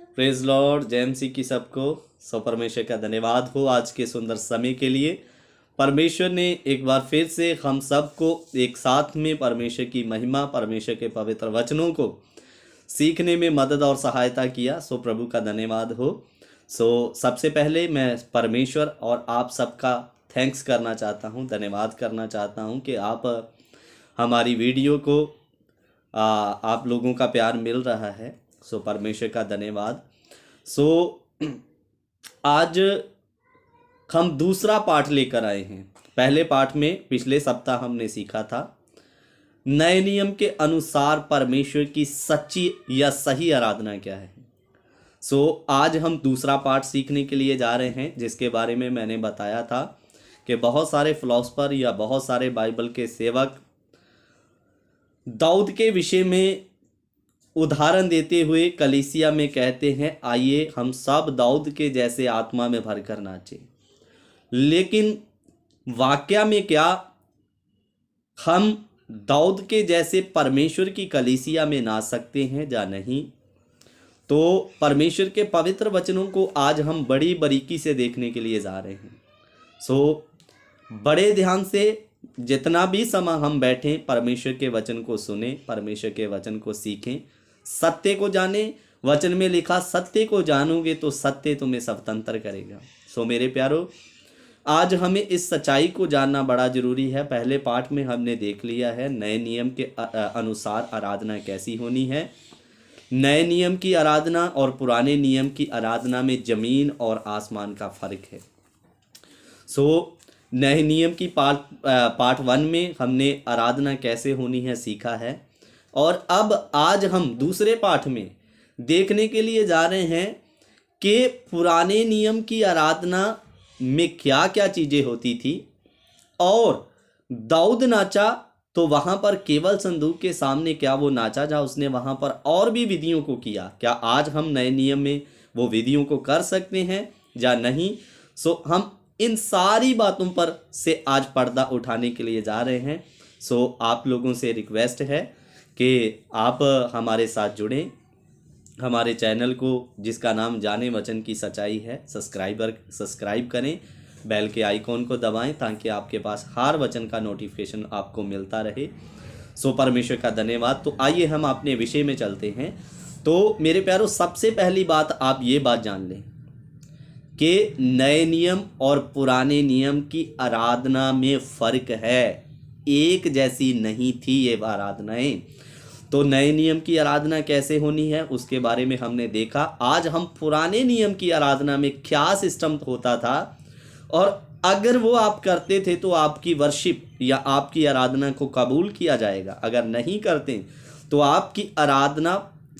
Praise Lord, जय मसीह की सबको। सो परमेश्वर का धन्यवाद हो आज के सुंदर समय के लिए। परमेश्वर ने एक बार फिर से हम सबको एक साथ में परमेश्वर की महिमा, परमेश्वर के पवित्र वचनों को सीखने में मदद और सहायता किया। सो प्रभु का धन्यवाद हो। सो सबसे पहले मैं परमेश्वर और आप सबका थैंक्स करना चाहता हूँ, धन्यवाद करना चाहता हूँ कि आप हमारी वीडियो को आप लोगों का प्यार मिल रहा है। सो परमेश्वर का धन्यवाद। सो आज हम दूसरा पाठ लेकर आए हैं। पहले पाठ में पिछले सप्ताह हमने सीखा था नए नियम के अनुसार परमेश्वर की सच्ची या सही आराधना क्या है। सो आज हम दूसरा पाठ सीखने के लिए जा रहे हैं, जिसके बारे में मैंने बताया था कि बहुत सारे फिलोसफर या बहुत सारे बाइबल के सेवक दाऊद के विषय में उदाहरण देते हुए कलीसिया में कहते हैं, आइए हम सब दाऊद के जैसे आत्मा में भरकर नाचें। लेकिन वाकया में क्या हम दाऊद के जैसे परमेश्वर की कलीसिया में नाच सकते हैं या नहीं? तो परमेश्वर के पवित्र वचनों को आज हम बड़ी बारीकी से देखने के लिए जा रहे हैं। सो बड़े ध्यान से जितना भी समय हम बैठें परमेश्वर के वचन को सुने, परमेश्वर के वचन को सीखें, सत्य को जाने। वचन में लिखा, सत्य को जानोगे तो सत्य तुम्हें स्वतंत्र करेगा। सो मेरे प्यारो, आज हमें इस सच्चाई को जानना बड़ा जरूरी है। पहले पाठ में हमने देख लिया है नए नियम के अनुसार आराधना कैसी होनी है। नए नियम की आराधना और पुराने नियम की आराधना में जमीन और आसमान का फर्क है। सो नए नियम की पार्ट 1 में हमने आराधना कैसे होनी है सीखा है, और अब आज हम दूसरे पाठ में देखने के लिए जा रहे हैं कि पुराने नियम की आराधना में क्या क्या चीज़ें होती थी। और दाऊद नाचा तो वहाँ पर केवल संदूक के सामने क्या वो नाचा, जहाँ उसने वहाँ पर और भी विधियों को किया। क्या आज हम नए नियम में वो विधियों को कर सकते हैं या नहीं? सो हम इन सारी बातों पर से आज पर्दा उठाने के लिए जा रहे हैं। सो आप लोगों से रिक्वेस्ट है कि आप हमारे साथ जुड़ें। हमारे चैनल को, जिसका नाम जाने वचन की सच्चाई है, सब्सक्राइब करें, बेल के आइकॉन को दबाएं ताकि आपके पास हर वचन का नोटिफिकेशन आपको मिलता रहे। सो परमेश्वर का धन्यवाद। तो आइए हम अपने विषय में चलते हैं। तो मेरे प्यारों, सबसे पहली बात आप ये बात जान लें कि नए नियम और पुराने नियम की आराधना में फ़र्क है। एक जैसी नहीं थी ये आराधनाएं। तो नए नियम की आराधना कैसे होनी है उसके बारे में हमने देखा। आज हम पुराने नियम की आराधना में क्या सिस्टम होता था, और अगर वो आप करते थे तो आपकी वर्शिप या आपकी आराधना को कबूल किया जाएगा। अगर नहीं करते तो आपकी आराधना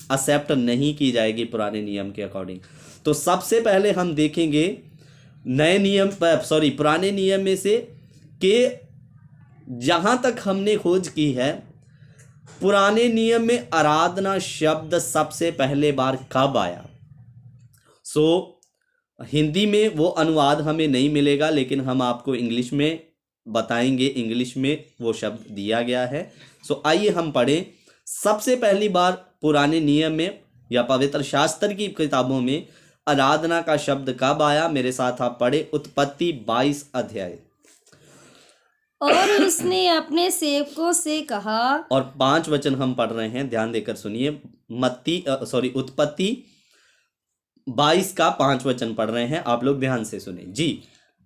एक्सेप्ट नहीं की जाएगी पुराने नियम के अकॉर्डिंग। तो सबसे पहले हम देखेंगे पुराने नियम में से कि जहाँ तक हमने खोज की है, पुराने नियम में आराधना शब्द सबसे पहले बार कब आया। हिंदी में वो अनुवाद हमें नहीं मिलेगा, लेकिन हम आपको इंग्लिश में बताएंगे। इंग्लिश में वो शब्द दिया गया है। आइए हम पढ़ें। सबसे पहली बार पुराने नियम में या पवित्र शास्त्र की किताबों में आराधना का शब्द कब आया? मेरे साथ आप पढ़े उत्पत्ति 22 अध्याय। और उसने अपने सेवकों से कहा, और 5 वचन हम पढ़ रहे हैं, ध्यान देकर सुनिए। उत्पत्ति 22 का 5 वचन पढ़ रहे हैं, आप लोग ध्यान से सुने जी।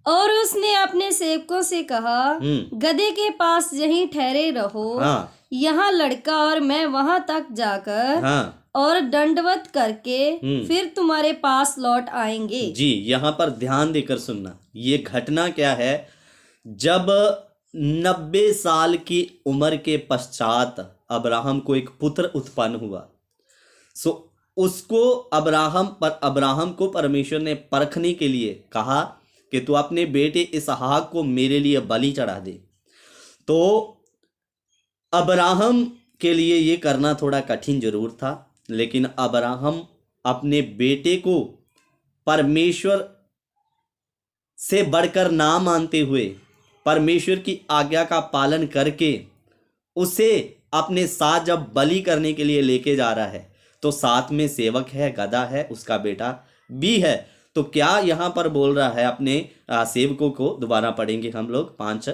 और उसने अपने सेवकों से कहा, गधे के पास यहीं ठहरे रहो। हाँ। यहाँ लड़का और मैं वहां तक जाकर और दंडवत करके फिर तुम्हारे पास लौट आएंगे। जी, यहाँ पर ध्यान देकर सुनना। ये घटना क्या है? जब 90 साल की उम्र के पश्चात अब्राहम को एक पुत्र उत्पन्न हुआ। उसको अब्राहम को परमेश्वर ने परखने के लिए कहा कि तू अपने बेटे इसहाक को मेरे लिए बलि चढ़ा दे। तो अब्राहम के लिए ये करना थोड़ा कठिन जरूर था, लेकिन अब्राहम अपने बेटे को परमेश्वर से बढ़कर ना मानते हुए परमेश्वर की आज्ञा का पालन करके उसे अपने साथ जब बलि करने के लिए लेके जा रहा है, तो साथ में सेवक है, गधा है, उसका बेटा भी है। तो क्या यहाँ पर बोल रहा है? अपने सेवकों को दोबारा पढ़ेंगे हम लोग 5।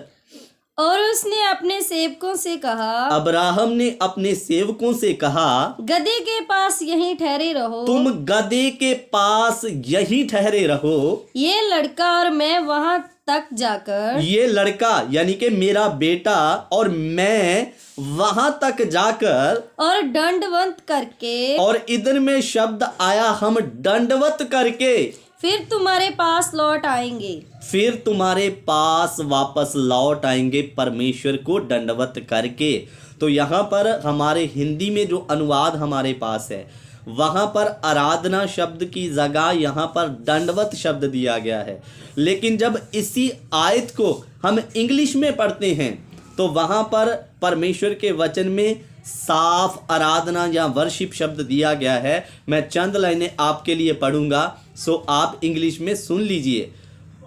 और उसने अपने सेवकों से कहा, अब्राहम ने अपने सेवकों से कहा, गधे के पास यहीं ठहरे रहो। तुम गधे के पास यहीं ठहरे रहो। ये लड़का और मैं वहां तक जाकर, ये लड़का यानी कि मेरा बेटा और मैं वहां तक जाकर, और दंडवत करके, और इधर में शब्द आया हम दंडवत करके, फिर तुम्हारे पास लौट आएंगे। फिर तुम्हारे पास वापस लौट आएंगे, परमेश्वर को दंडवत करके। तो यहाँ पर हमारे हिंदी में जो अनुवाद हमारे पास है, वहाँ पर आराधना शब्द की जगह यहाँ पर दंडवत शब्द दिया गया है। लेकिन जब इसी आयत को हम इंग्लिश में पढ़ते हैं तो वहाँ पर परमेश्वर के वचन में साफ आराधना या वर्शिप शब्द दिया गया है। मैं चंद लाइनें आपके लिए पढ़ूंगा, सो आप इंग्लिश में सुन लीजिए।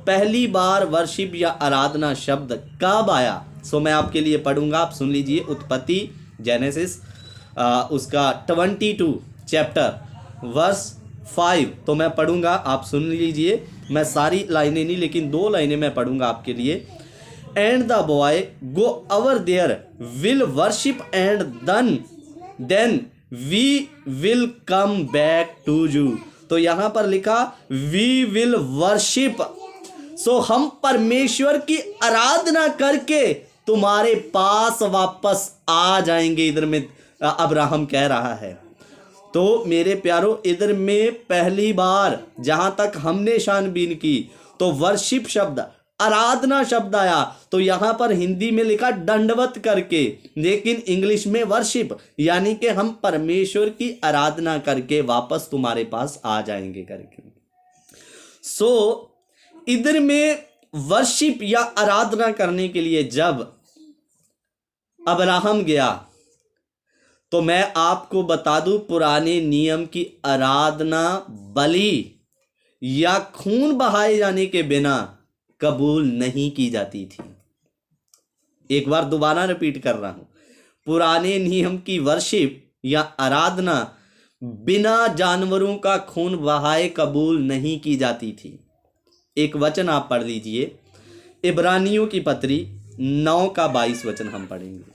पहली बार वर्शिप या आराधना शब्द कब आया? सो मैं आपके लिए पढ़ूंगा, आप सुन लीजिए। उत्पत्ति जेनेसिस उसका 22 चैप्टर वर्स 5। तो मैं पढ़ूंगा, आप सुन लीजिए। मैं सारी लाइनें नहीं, लेकिन 2 लाइनें मैं पढ़ूंगा आपके लिए। And the boy go over there will worship and then we will come back to you. तो यहां पर लिखा वी विल वर्शिप। सो हम परमेश्वर की आराधना करके तुम्हारे पास वापस आ जाएंगे, इधर में अब्राहम कह रहा है। तो मेरे प्यारो, इधर में पहली बार जहां तक हमने छानबीन की तो वर्शिप शब्द, आराधना शब्द आया। तो यहां पर हिंदी में लिखा दंडवत करके, लेकिन इंग्लिश में वर्शिप, यानी कि हम परमेश्वर की आराधना करके वापस तुम्हारे पास आ जाएंगे करके। सो इधर में वर्शिप या आराधना करने के लिए जब अब्राहम गया, तो मैं आपको बता दूं, पुराने नियम की आराधना बलि या खून बहाए जाने के बिना कबूल नहीं की जाती थी। एक बार दोबारा रिपीट कर रहा हूं, पुराने नियम की वर्शिप या आराधना बिना जानवरों का खून बहाए कबूल नहीं की जाती थी। एक वचन आप पढ़ लीजिए, इब्रानियों की पत्री 9 का 22 वचन हम पढ़ेंगे।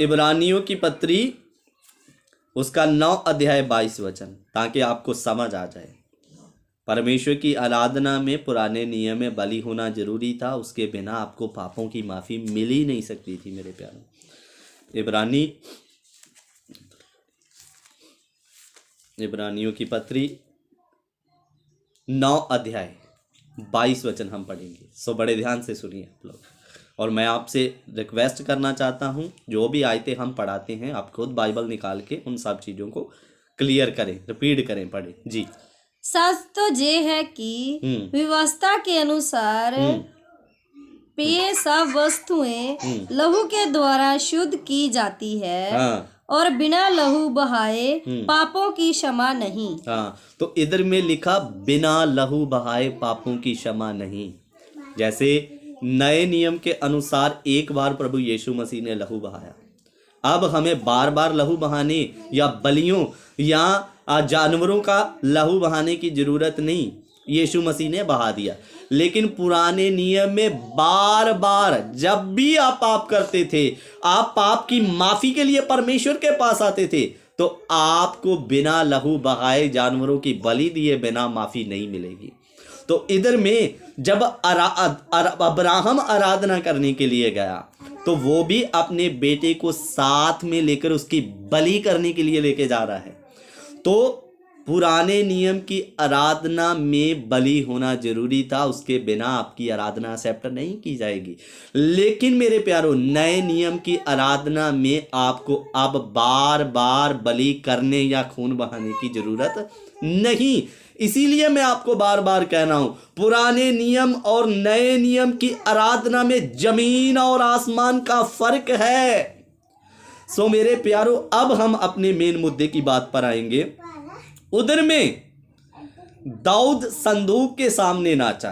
इब्रानियों की पत्री उसका 9 अध्याय 22 वचन, ताकि आपको समझ आ जाए। परमेश्वर की आराधना में पुराने नियम में बलि होना जरूरी था, उसके बिना आपको पापों की माफ़ी मिल ही नहीं सकती थी मेरे प्यारे। इब्रानियों की पत्री 9 अध्याय 22 वचन हम पढ़ेंगे। सो बड़े ध्यान से सुनिए आप लोग, और मैं आपसे रिक्वेस्ट करना चाहता हूं, जो भी आयतें हम पढ़ाते हैं आप खुद बाइबल निकाल के उन सब चीज़ों को क्लियर करें, रिपीट करें, पढ़ें जी। सच तो ये है कि व्यवस्था के अनुसार पेय सब वस्तुएं लहू के द्वारा शुद्ध की जाती है। हाँ। और बिना लहू बहाए पापों की क्षमा नहीं। हाँ, तो इधर में लिखा बिना लहू बहाए पापों की क्षमा नहीं। जैसे नए नियम के अनुसार एक बार प्रभु यीशु मसीह ने लहू बहाया, अब हमें बार बार लहू बहाने या बलियों या जानवरों का लहू बहाने की जरूरत नहीं, यीशु मसीह ने बहा दिया। लेकिन पुराने नियम में बार बार जब भी आप पाप करते थे, आप पाप की माफी के लिए परमेश्वर के पास आते थे, तो आपको बिना लहू बहाए जानवरों की बलि दिए बिना माफी नहीं मिलेगी। तो इधर में जब अब्राहम आराधना करने के लिए गया, तो वो भी अपने बेटे को साथ में लेकर उसकी बलि करने के लिए लेके जा रहा है। तो पुराने नियम की आराधना में बलि होना जरूरी था, उसके बिना आपकी आराधना एक्सेप्ट नहीं की जाएगी। लेकिन मेरे प्यारो, नए नियम की आराधना में आपको अब बार बार बलि करने या खून बहाने की जरूरत नहीं। इसीलिए मैं आपको बार बार कह रहा हूं, पुराने नियम और नए नियम की आराधना में जमीन और आसमान का फर्क है। सो मेरे प्यारो, अब हम अपने मेन मुद्दे की बात पर आएंगे। उधर में दाऊद संदूक के सामने नाचा,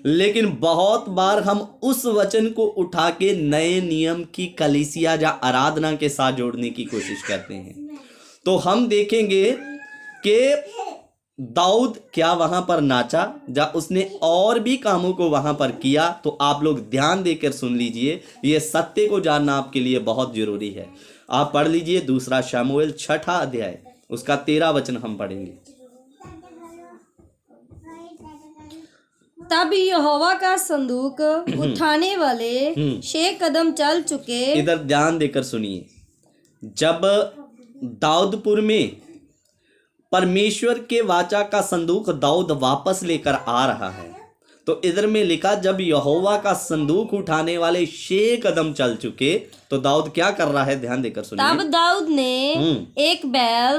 लेकिन बहुत बार हम उस वचन को उठा के नए नियम की कलीसिया या आराधना के साथ जोड़ने की कोशिश करते हैं। तो हम देखेंगे कि दाऊद क्या वहां पर नाचा, या उसने और भी कामों को वहां पर किया। तो आप लोग ध्यान देकर सुन लीजिए, यह सत्य को जानना आपके लिए बहुत जरूरी है। आप पढ़ लीजिए 2 शमूएल 6 अध्याय, उसका 13 वचन हम पढ़ेंगे। तब यहोवा का संदूक उठाने वाले 6 कदम चल चुके। इधर ध्यान देकर सुनिए, जब दाऊदपुर में परमेश्वर के वाचा का संदूक दाऊद वापस लेकर आ रहा है, तो इधर में लिखा जब यहोवा का संदूक उठाने वाले 6 कदम चल चुके, तो दाऊद क्या कर रहा है, ध्यान देकर सुनिए। तब दाऊद ने एक बैल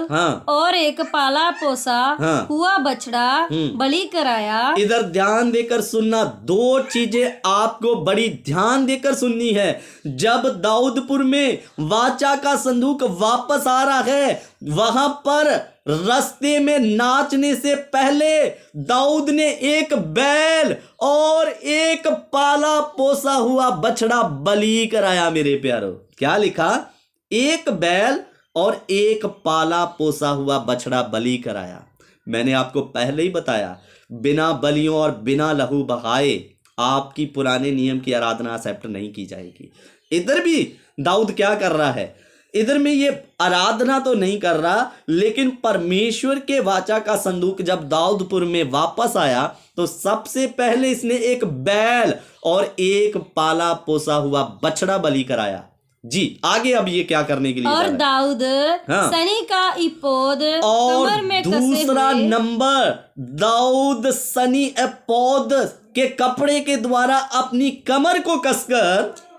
और एक पाला पोसा हुआ बछड़ा बलि कराया। इधर ध्यान देकर सुनना, 2 चीजें आपको बड़ी ध्यान देकर सुननी है। जब दाऊदपुर में वाचा का संदूक वापस आ रहा है, वहां पर रास्ते में नाचने से पहले दाऊद ने एक बैल और एक पाला पोसा हुआ बछड़ा बलि कराया। मेरे प्यारो, क्या लिखा? एक बैल और एक पाला पोसा हुआ बछड़ा बलि कराया। मैंने आपको पहले ही बताया, बिना बलियों और बिना लहू बहाए आपकी पुराने नियम की आराधना एक्सेप्ट नहीं की जाएगी। इधर भी दाऊद क्या कर रहा है, इधर में ये आराधना तो नहीं कर रहा, लेकिन परमेश्वर के वाचा का संदूक जब दाऊदपुर में वापस आया, तो सबसे पहले इसने एक बैल और एक पाला पोसा हुआ बछड़ा बलि कराया। जी आगे अब ये क्या करने के लिए और दाऊद सनी का इपोद और कमर में दूसरा नंबर, दाऊद सनी एपोद के कपड़े के द्वारा अपनी कमर को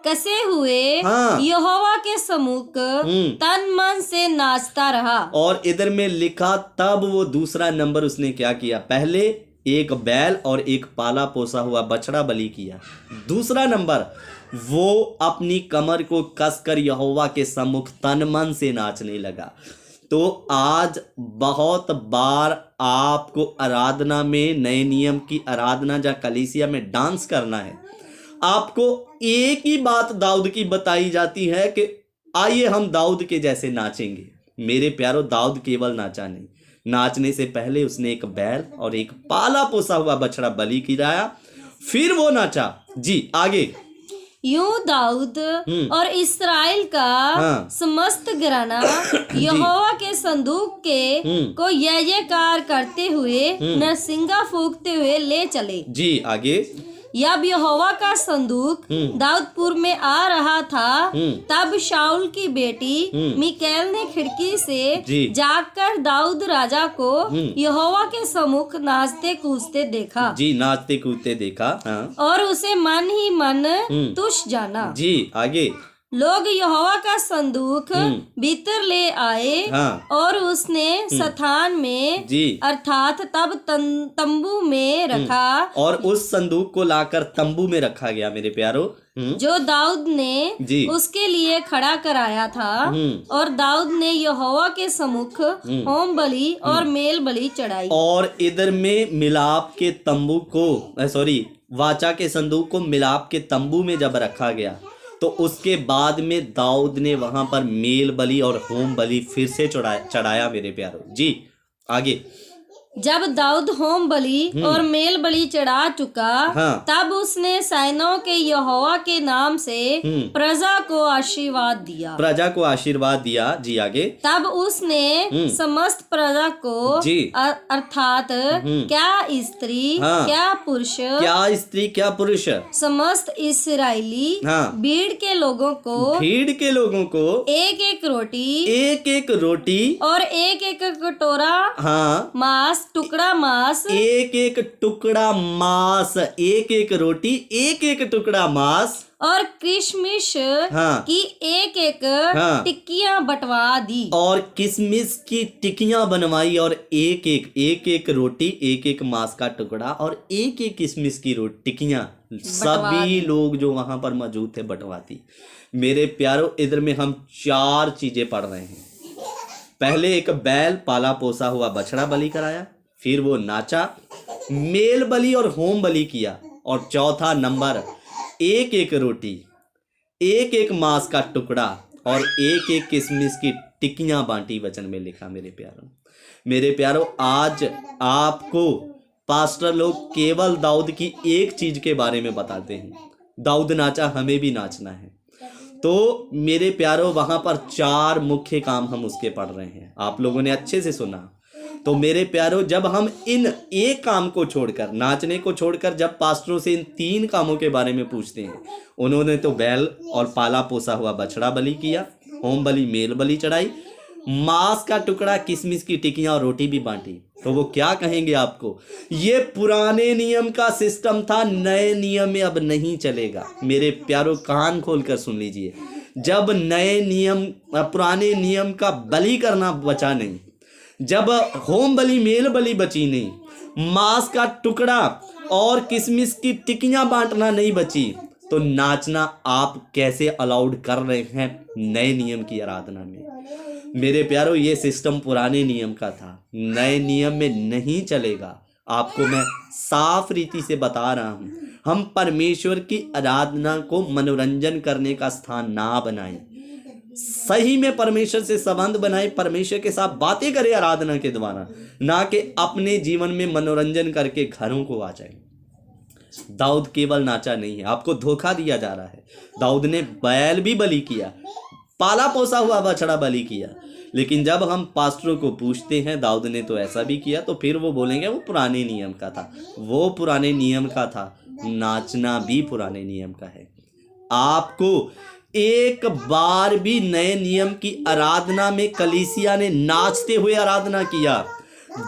कसे हुए यहोवा के सम्मुख तन मन से नाचता रहा। और इधर में लिखा तब वो दूसरा नंबर उसने क्या किया, पहले एक बैल और एक पाला पोसा हुआ बछड़ा बलि किया। दूसरा नंबर, वो अपनी कमर को कसकर यहोवा के सम्मुख तन मन से नाचने लगा। तो आज बहुत बार आपको आराधना में, नए नियम की आराधना या कलीसिया में डांस करना है, आपको एक ही बात दाऊद की बताई जाती है कि आइए हम दाऊद के जैसे नाचेंगे। मेरे प्यारो, दाऊद केवल नाचा नहीं, नाचने से पहले उसने एक बैल और एक पाला पोसा हुआ बछड़ा बलि कराया, फिर वो नाचा। जी आगे। यूं दाऊद और इस्राएल का समस्त घराना यहोवा के संदूक के को जय जयकार करते हुए नरसिंगा फूंकते हुए ले चले। जी आगे। जब यहोवा का संदूक दाऊदपुर में आ रहा था, तब शाऊल की बेटी मिकाएल ने खिड़की से जाकर दाऊद राजा को यहोवा के सम्मुख नाचते कूदते देखा। जी नाचते कूदते देखा। और उसे मन ही मन तुष्ट जाना। जी आगे। लोग यहोवा का संदूक भीतर ले आए और उसने स्थान में अर्थात तब तंबू में रखा। और उस संदूक को लाकर तंबू में रखा गया। मेरे प्यारो, जो दाऊद ने उसके लिए खड़ा कराया था। और दाऊद ने यहोवा के सम्मुख होम बलि और मेल बलि चढ़ाई। और इधर में मिलाप के तंबू को, वाचा के संदूक को मिलाप के तंबू में जब रखा गया, तो उसके बाद में दाऊद ने वहां पर मेल बलि और होम बलि फिर से चढ़ाया। मेरे प्यारो, जी आगे। जब दाऊद होम बलि और मेल बलि चढ़ा चुका, तब उसने सैनों के यहोवा के नाम से प्रजा को आशीर्वाद दिया। जी आगे। तब उसने समस्त प्रजा को, अर्थात क्या स्त्री क्या पुरुष, समस्त इस्राएली भीड़ के लोगों को एक एक रोटी और एक एक कटोरा मांस, टुकड़ा मांस, एक एक रोटी, एक एक टुकड़ा मांस और किशमिश की एक एक टिक्कियां बंटवा दी। और किशमिश की टिक्कियां बनवाई, और एक एक रोटी, एक एक मांस का टुकड़ा और एक एक किशमिश की टिक्कियां सभी लोग जो वहां पर मौजूद थे बंटवाती। मेरे प्यारो, इधर में हम 4 चीजें पढ़ रहे हैं। पहले एक बैल पाला पोसा हुआ बछड़ा बलि कराया, फिर वो नाचा, मेल बलि और होम बलि किया, और चौथा नंबर एक एक रोटी, एक एक मांस का टुकड़ा और एक एक किशमिश की टिक्कियां बांटी वचन में लिखा। मेरे प्यारों, आज आपको पास्टर लोग केवल दाऊद की एक चीज के बारे में बताते हैं, दाऊद नाचा, हमें भी नाचना है। तो मेरे प्यारों, वहां पर 4 मुख्य काम हम उसके पढ़ रहे हैं, आप लोगों ने अच्छे से सुना। तो मेरे प्यारों, जब हम इन एक काम को छोड़कर, नाचने को छोड़कर, जब पास्टरों से इन 3 कामों के बारे में पूछते हैं, उन्होंने तो बैल और पाला पोसा हुआ बछड़ा बलि किया, होम बलि मेल बलि चढ़ाई, मांस का टुकड़ा, किशमिश की टिक्कियां और रोटी भी बांटी, तो वो क्या कहेंगे आपको? ये पुराने नियम का सिस्टम था, नए नियम में अब नहीं चलेगा। मेरे प्यारों, कान खोलकर सुन लीजिए, जब नए नियम, पुराने नियम का बलि करना बचा नहीं, जब होम बलि मेल बलि बची नहीं, मांस का टुकड़ा और किशमिश की टिक्कियां बांटना नहीं बची, तो नाचना आप कैसे अलाउड कर रहे हैं नए नियम की आराधना में? मेरे प्यारों, ये सिस्टम पुराने नियम का था, नए नियम में नहीं चलेगा। आपको मैं साफ रीति से बता रहा हूं, हम परमेश्वर की आराधना को मनोरंजन करने का स्थान ना बनाएं, सही में परमेश्वर से संबंध बनाए, परमेश्वर के साथ बातें करें आराधना के द्वारा, ना कि अपने जीवन में मनोरंजन करके घरों को आ जाए। दाऊद केवल नाचा नहीं है, आपको धोखा दिया जा रहा है। दाऊद ने बैल भी बलि किया, पाला पोसा हुआ बछड़ा बलि किया, लेकिन जब हम पास्टरों को पूछते हैं दाऊद ने तो ऐसा भी किया, तो फिर वो बोलेंगे वो पुराने नियम का था। वो पुराने नियम का था, नाचना भी पुराने नियम का है। आपको एक बार भी नए नियम की आराधना में कलीसिया ने नाचते हुए आराधना किया,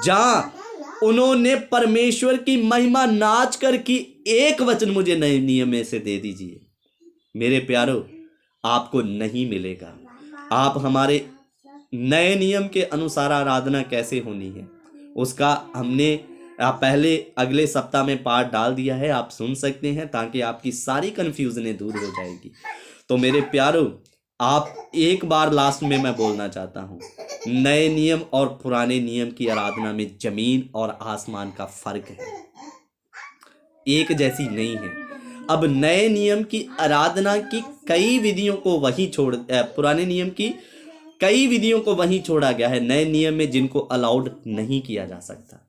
जहां उन्होंने परमेश्वर की महिमा नाच कर की, एक वचन मुझे नए नियम में से दे दीजिए। मेरे प्यारों, आपको नहीं मिलेगा। आप हमारे नए नियम के अनुसार आराधना कैसे होनी है उसका हमने पहले अगले सप्ताह में पाठ डाल दिया है, आप सुन सकते हैं, ताकि आपकी सारी कन्फ्यूजनें दूर हो जाएगी। तो मेरे प्यारों, आप एक बार लास्ट में मैं बोलना चाहता हूँ, नए नियम और पुराने नियम की आराधना में जमीन और आसमान का फर्क है, एक जैसी नहीं है। अब नए नियम की आराधना की कई विधियों को वहीं पुराने नियम की कई विधियों को वहीं छोड़ा गया है, नए नियम में जिनको अलाउड नहीं किया जा सकता।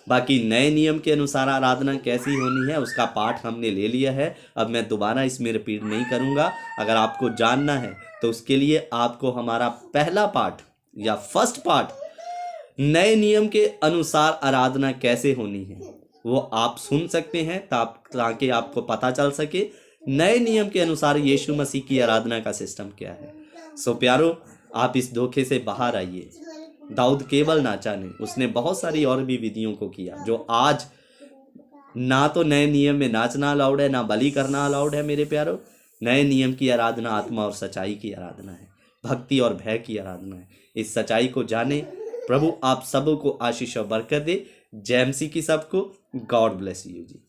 बाकी नए नियम के अनुसार आराधना कैसी होनी है उसका पाठ हमने ले लिया है, अब मैं दोबारा इसमें रिपीट नहीं करूंगा। अगर आपको जानना है तो उसके लिए आपको हमारा पहला पाठ या फर्स्ट पार्ट, नए नियम के अनुसार आराधना कैसे होनी है, वो आप सुन सकते हैं, ताकि आपको पता चल सके नए नियम के अनुसार यीशु मसीह की आराधना का सिस्टम क्या है। सो प्यारो, आप इस धोखे से बाहर आइए। दाऊद केवल नाचा नहीं, उसने बहुत सारी और भी विधियों को किया, जो आज ना तो नए नियम में नाचना अलाउड है, ना बलि करना अलाउड है। मेरे प्यारो, नए नियम की आराधना आत्मा और सच्चाई की आराधना है, भक्ति और भय की आराधना है। इस सच्चाई को जाने। प्रभु आप सबको आशीष और बरकत दे। जय मसीह की सबको। God bless you ji.